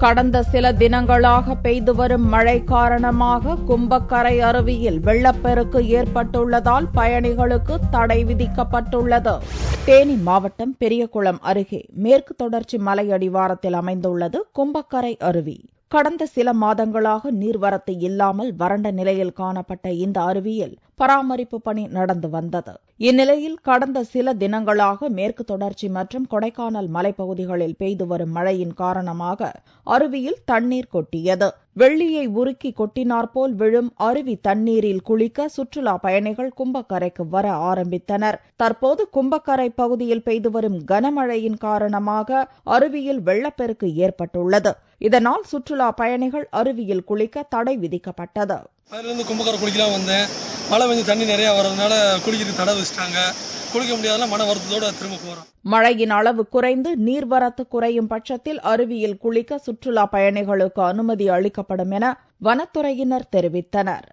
கடந்த சில தினங்களாக பெய்து வரும் மழை காரணமாக கும்பக்கரை அருவியில் வெள்ளப்பெருக்கு ஏற்பட்டுள்ளதால் பயணிகளுக்கு தடை விதிக்கப்பட்டுள்ளது. தேனி மாவட்டம் பெரியகுளம் அருகே மேற்கு தொடர்ச்சி மலை அடிவாரத்தில் அமைந்துள்ளது கும்பக்கரை அருவி. கடந்த சில மாதங்களாக நீர்வரத்து இல்லாமல் வறண்ட நிலையில் காணப்பட்ட இந்த அருவியில் பராமரிப்பு பணி நடந்து வந்தது. இந்நிலையில் கடந்த சில தினங்களாக மேற்கு தொடர்ச்சி மற்றும் கொடைக்கானல் மலைப்பகுதிகளில் பெய்து வரும் மழையின் காரணமாக அருவியில் தண்ணீர் கொட்டியது. வெள்ளியை உருக்கி கொட்டினாற்போல் விழும் அருவி தண்ணீரில் குளிக்க சுற்றுலா பயணிகள் கும்பக்கரைக்கு வர ஆரம்பித்தனர். தற்போது கும்பக்கரை பகுதியில் பெய்து வரும் கனமழையின் காரணமாக அருவியில் வெள்ளப்பெருக்கு ஏற்பட்டுள்ளது. இதனால் சுற்றுலா பயணிகள் அருவியில் குளிக்க தடை விதிக்கப்பட்டது. கும்பக்கரை குளிக்கலாம் வந்தேன். மழை பெஞ்சு தண்ணி நிறைய வரதுனால குளிக்கிறதுக்கு தடை வச்சுட்டாங்க. குளிக்க முடியாதனால மன வருத்தத்தோட திரும்ப போறோம். மழையின் அளவு குறைந்து நீர்வரத்து குறையும் பட்சத்தில் அருவியில் குளிக்க சுற்றுலா பயணிகளுக்கு அனுமதி அளிக்கப்படும் என வனத்துறையினர் தெரிவித்தனர்.